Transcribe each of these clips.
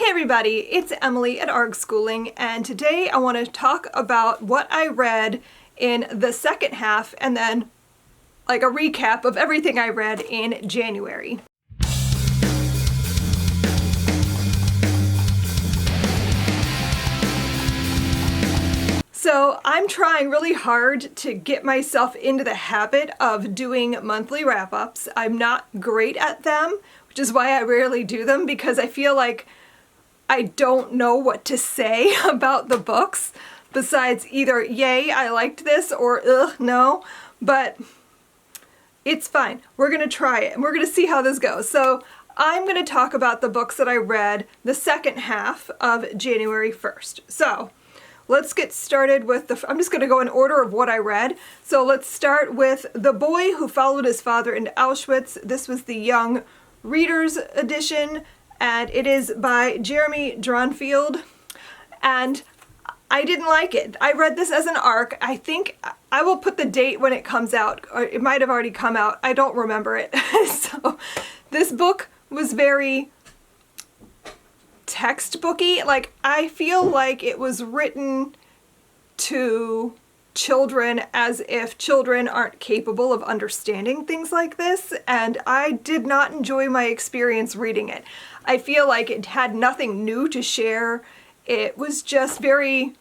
Hey everybody, it's Emily at ARG Schooling, and today I want to talk about what I read in the second half and then like a recap of everything I read in January. So I'm trying really hard to get myself into the habit of doing monthly wrap-ups. I'm not great at them, which is why I rarely do them, because I feel like I don't know what to say about the books besides either yay, I liked this, or ugh, no, but it's fine. We're gonna try it and we're gonna see how this goes. So I'm gonna talk about the books that I read the second half of January 1st. So let's get started with I'm just gonna go in order of what I read. So let's start with The Boy Who Followed His Father into Auschwitz. This was the Young Readers edition, and it is by Jeremy Dronfield, and I didn't like it. I read this as an ARC. I think I will put the date when it comes out, or it might have already come out. I don't remember it. So this book was very textbooky. Like, I feel like it was written to children as if children aren't capable of understanding things like this, and I did not enjoy my experience reading it. I feel like it had nothing new to share. It was just very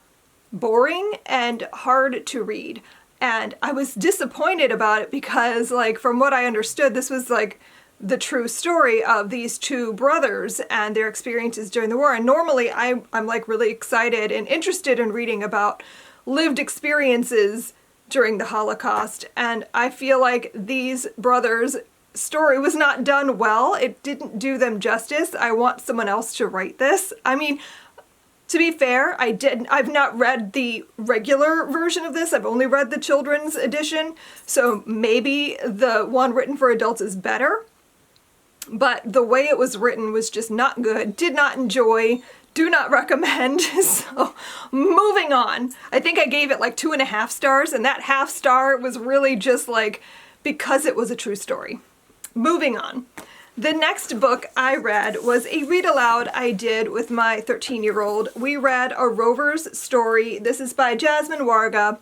boring and hard to read, and I was disappointed about it because, like, from what I understood, this was like the true story of these two brothers and their experiences during the war. And normally I'm like really excited and interested in reading about lived experiences during the Holocaust, and I feel like these brothers' story was not done well. It didn't do them justice. I want someone else to write this. I mean, to be fair, I've not read the regular version of this. I've only read the children's edition, so maybe the one written for adults is better. But the way it was written was just not good. Did not enjoy. Do not recommend. So moving on. I think I gave it like 2.5 stars, and that half star was really just like because it was a true story. Moving on. The next book I read was a read aloud I did with my 13-year-old. We read A Rovers Story. This is by Jasmine Warga,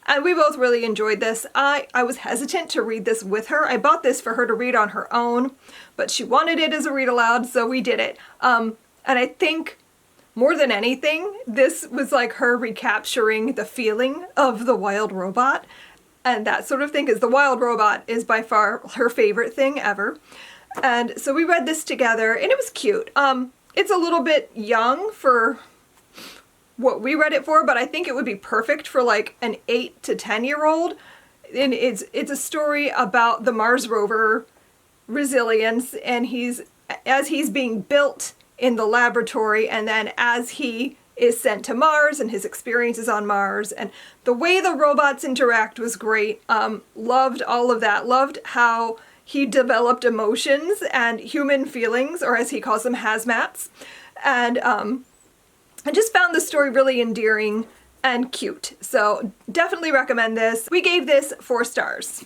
and we both really enjoyed this. I was hesitant to read this with her. I bought this for her to read on her own, but she wanted it as a read aloud, so we did it. And I think more than anything, this was like her recapturing the feeling of the wild robot and that sort of thing, because the wild robot is by far her favorite thing ever. And so we read this together, and it was cute. It's a little bit young for what we read it for, but I think it would be perfect for like an 8 to 10-year-old. And it's a story about the Mars rover resilience, and as he's being built in the laboratory, and then as he is sent to Mars and his experiences on Mars, and the way the robots interact was great. Loved all of that. Loved how he developed emotions and human feelings, or as he calls them, hazmats. And I just found the story really endearing and cute. So definitely recommend this. We gave this 4 stars.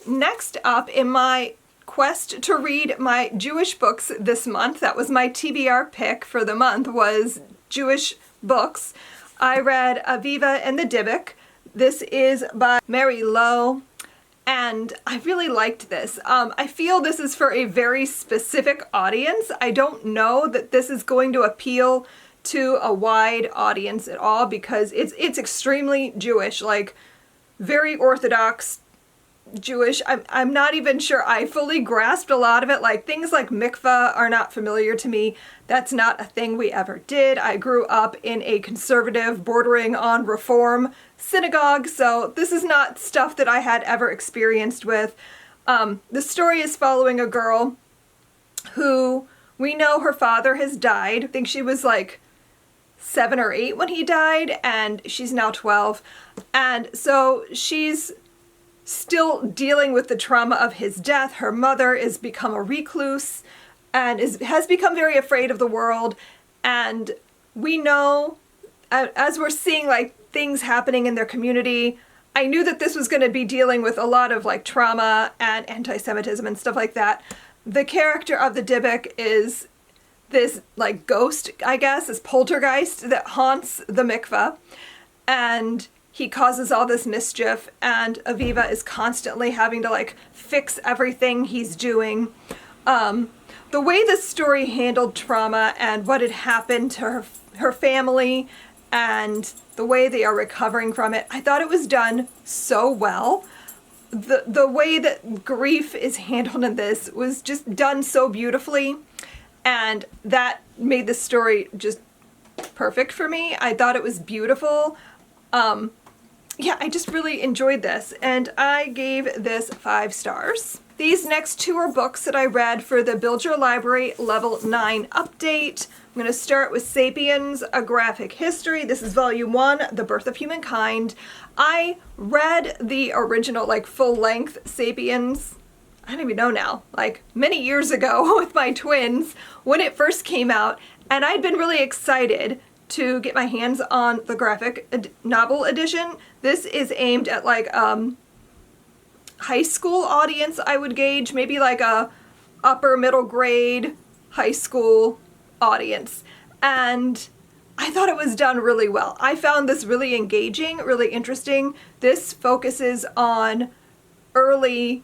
Next up in my quest to read my Jewish books this month, that was my TBR pick for the month, was Jewish books. I read Aviva and the Divic. This is by Mary Lowe, and I really liked this. I feel this is for a very specific audience. I don't know that this is going to appeal to a wide audience at all, because it's extremely Jewish, like very Orthodox Jewish. I'm not even sure I fully grasped a lot of it. Like, things like mikvah are not familiar to me. That's not a thing we ever did. I grew up in a conservative, bordering on reform synagogue, so this is not stuff that I had ever experienced with. The story is following a girl who we know her father has died. I think she was like 7 or 8 when he died, and she's now 12. And so she's still dealing with the trauma of his death. Her mother has become a recluse and has become very afraid of the world. And we know, as we're seeing like things happening in their community, I knew that this was going to be dealing with a lot of like trauma and anti-Semitism and stuff like that. The character of the Divic is this like ghost, I guess, this poltergeist that haunts the mikveh, and he causes all this mischief, and Aviva is constantly having to like fix everything he's doing. The way the story handled trauma and what had happened to her family and the way they are recovering from it, I thought it was done so well. The way that grief is handled in this was just done so beautifully, and that made the story just perfect for me. I thought it was beautiful. Yeah, I just really enjoyed this, and I gave this 5 stars. These next 2 are books that I read for the Build Your Library Level 9 update. I'm going to start with Sapiens, A Graphic History. This is Volume 1, The Birth of Humankind. I read the original, like, full-length Sapiens, I don't even know now, like, many years ago with my twins when it first came out, and I'd been really excited to get my hands on the graphic novel edition. This is aimed at, like, high school audience, I would gauge, maybe like a upper middle grade high school audience, and I thought it was done really well. I found this really engaging, really interesting. This focuses on early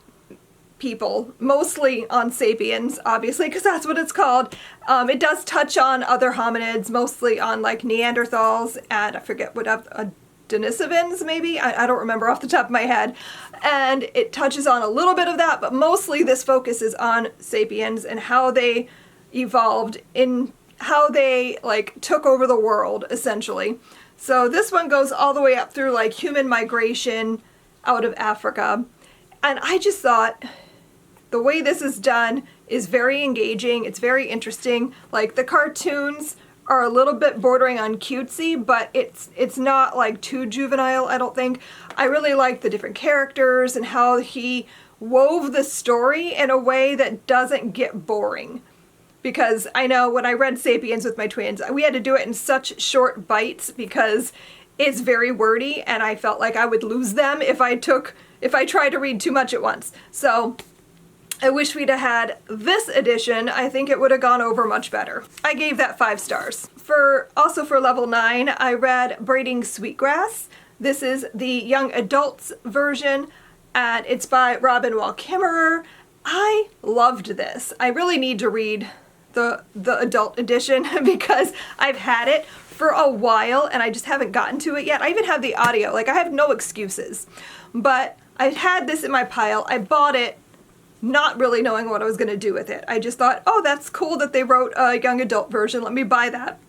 people, mostly on sapiens, obviously, because that's what it's called. It does touch on other hominids, mostly on like Neanderthals, and I forget what Denisovans, maybe? I don't remember off the top of my head. And it touches on a little bit of that, but mostly this focuses on sapiens and how they evolved, in how they like took over the world, essentially. So this one goes all the way up through like human migration out of Africa. And I just thought the way this is done is very engaging. It's very interesting. Like the cartoons are a little bit bordering on cutesy, but it's not like too juvenile, I don't think. I really like the different characters and how he wove the story in a way that doesn't get boring. Because I know when I read Sapiens with my twins, we had to do it in such short bites because it's very wordy, and I felt like I would lose them if I tried to read too much at once. So I wish we'd have had this edition. I think it would have gone over much better. I gave that 5 stars. Also for level 9, I read Braiding Sweetgrass. This is the young adults version, and it's by Robin Wall Kimmerer. I loved this. I really need to read the adult edition because I've had it for a while and I just haven't gotten to it yet. I even have the audio. Like, I have no excuses. But I've had this in my pile. I bought it not really knowing what I was going to do with it. I just thought, oh, that's cool that they wrote a young adult version. Let me buy that.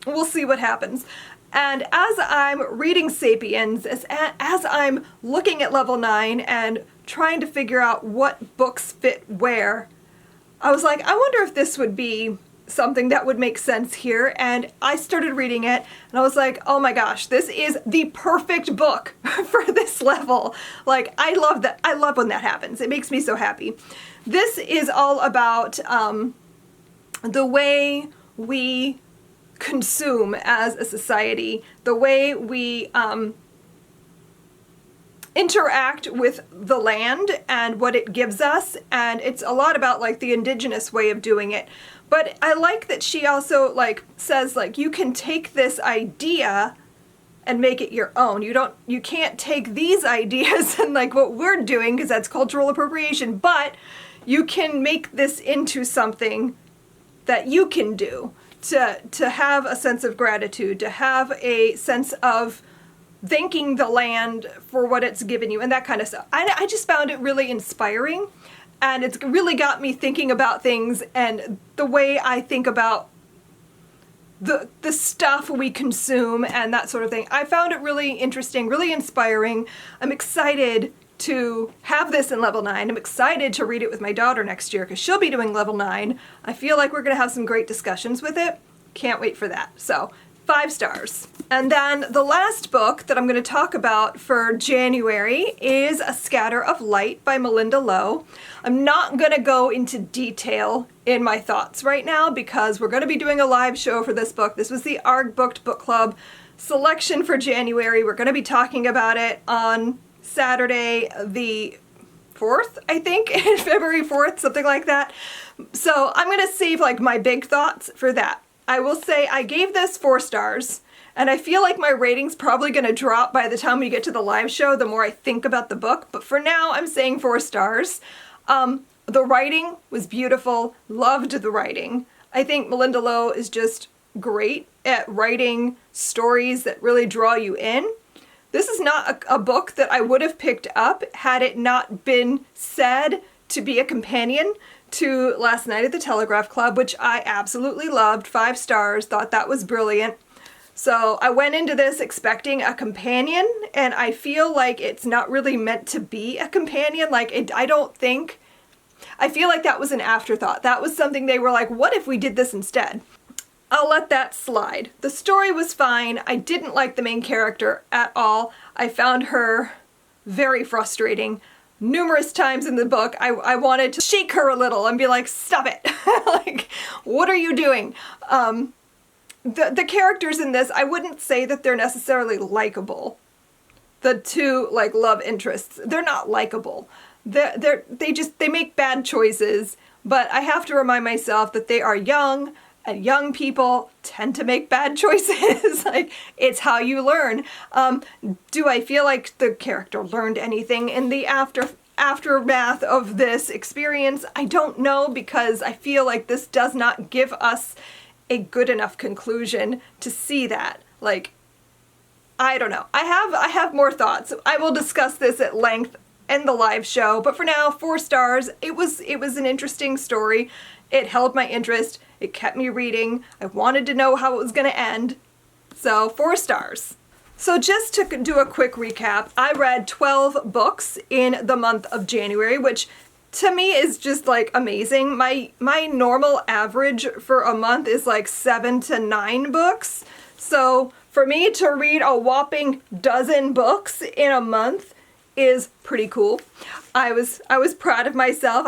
We'll see what happens. And as I'm reading Sapiens, as I'm looking at level 9 and trying to figure out what books fit where, I was like, I wonder if this would be something that would make sense here. And I started reading it and I was like, oh my gosh, this is the perfect book for this level. Like, I love that. I love when that happens. It makes me so happy. This is all about the way we consume as a society, the way we interact with the land and what it gives us, and it's a lot about like the indigenous way of doing it. But I like that she also like says like you can take this idea and make it your own. You can't take these ideas and like what we're doing because that's cultural appropriation, but you can make this into something that you can do to have a sense of gratitude, to have a sense of thanking the land for what it's given you and that kind of stuff. I just found it really inspiring, and it's really got me thinking about things and the way I think about the stuff we consume and that sort of thing. I found it really interesting, really inspiring. I'm excited to have this in level 9. I'm excited to read it with my daughter next year because she'll be doing level 9. I feel like we're going to have some great discussions with it. Can't wait for that. So 5 stars. And then the last book that I'm going to talk about for January is A Scatter of Light by Melinda Lowe. I'm not going to go into detail in my thoughts right now because we're going to be doing a live show for this book. This was the ARG Booked Book Club selection for January. We're going to be talking about it on Saturday the 4th, I think, February 4th, something like that. So I'm gonna save like my big thoughts for that. I will say I gave this 4 stars, and I feel like my rating's probably gonna drop by the time we get to the live show the more I think about the book, but for now I'm saying 4 stars. The writing was beautiful, loved the writing. I think Melinda Lowe is just great at writing stories that really draw you in. This is not a book that I would have picked up had it not been said to be a companion to Last Night at the Telegraph Club, which I absolutely loved. 5 stars, thought that was brilliant. So I went into this expecting a companion, and I feel like it's not really meant to be a companion. Like, I feel like that was an afterthought. That was something they were like, what if we did this instead? I'll let that slide. The story was fine. I didn't like the main character at all. I found her very frustrating. Numerous times in the book, I wanted to shake her a little and be like, stop it. Like, what are you doing? The characters in this, I wouldn't say that they're necessarily likable. The 2, like, love interests, they're not likable. They make bad choices, but I have to remind myself that they are young, and young people tend to make bad choices. Like, it's how you learn. Do I feel like the character learned anything in the aftermath of this experience? I don't know, because I feel like this does not give us a good enough conclusion to see that. Like, I don't know. I have more thoughts. I will discuss this at length in the live show, but for now, 4 stars. It was an interesting story. It held my interest. It kept me reading. I wanted to know how it was going to end. So 4 stars. So just to do a quick recap, I read 12 books in the month of January, which to me is just like amazing. My normal average for a month is like 7 to 9 books. So for me to read a whopping dozen books in a month is pretty cool. I was proud of myself.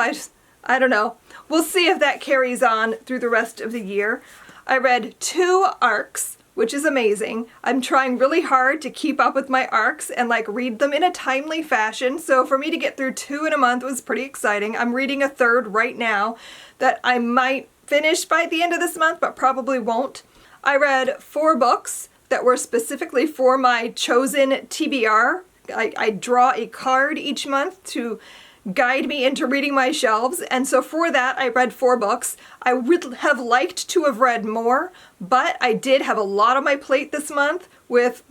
I don't know. We'll see if that carries on through the rest of the year. I read 2 arcs, which is amazing. I'm trying really hard to keep up with my arcs and like read them in a timely fashion. So for me to get through 2 in a month was pretty exciting. I'm reading a 3rd right now that I might finish by the end of this month, but probably won't. I read 4 books that were specifically for my chosen TBR. I draw a card each month to guide me into reading my shelves, and so for that I read 4 books. I would have liked to have read more, but I did have a lot on my plate this month with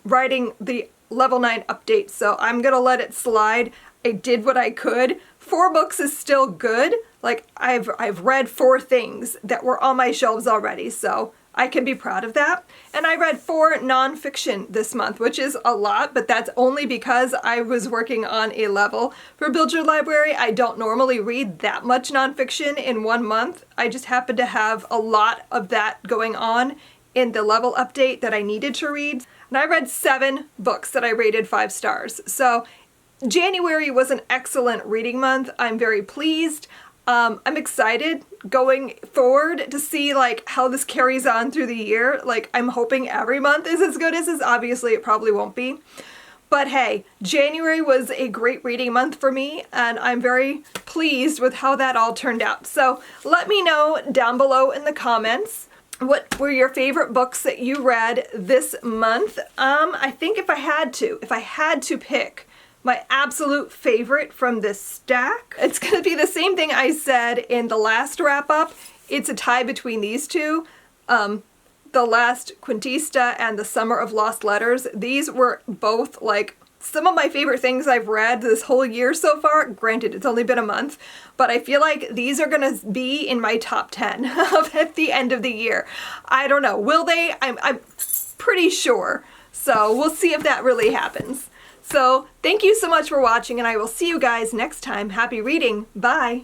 writing the level 9 update, so I'm gonna let it slide. I did what I could. 4 books is still good. Like, I've read 4 things that were on my shelves already, so I can be proud of that. And I read 4 nonfiction this month, which is a lot, but that's only because I was working on a level for Build Your Library. I don't normally read that much nonfiction in 1 month. I just happened to have a lot of that going on in the level update that I needed to read. And I read 7 books that I rated 5 stars. So January was an excellent reading month. I'm very pleased. I'm excited going forward to see like how this carries on through the year. Like, I'm hoping every month is as good as this. Obviously it probably won't be, but hey, January was a great reading month for me, and I'm very pleased with how that all turned out. So let me know down below in the comments what were your favorite books that you read this month. I think if I had to pick my absolute favorite from this stack, it's gonna be the same thing I said in the last wrap up. It's a tie between these 2. The Last Quintista and The Summer of Lost Letters. These were both like some of my favorite things I've read this whole year so far. Granted, it's only been a month, but I feel like these are gonna be in my top 10 at the end of the year. I don't know, will they? I'm pretty sure. So we'll see if that really happens. So thank you so much for watching, and I will see you guys next time. Happy reading. Bye.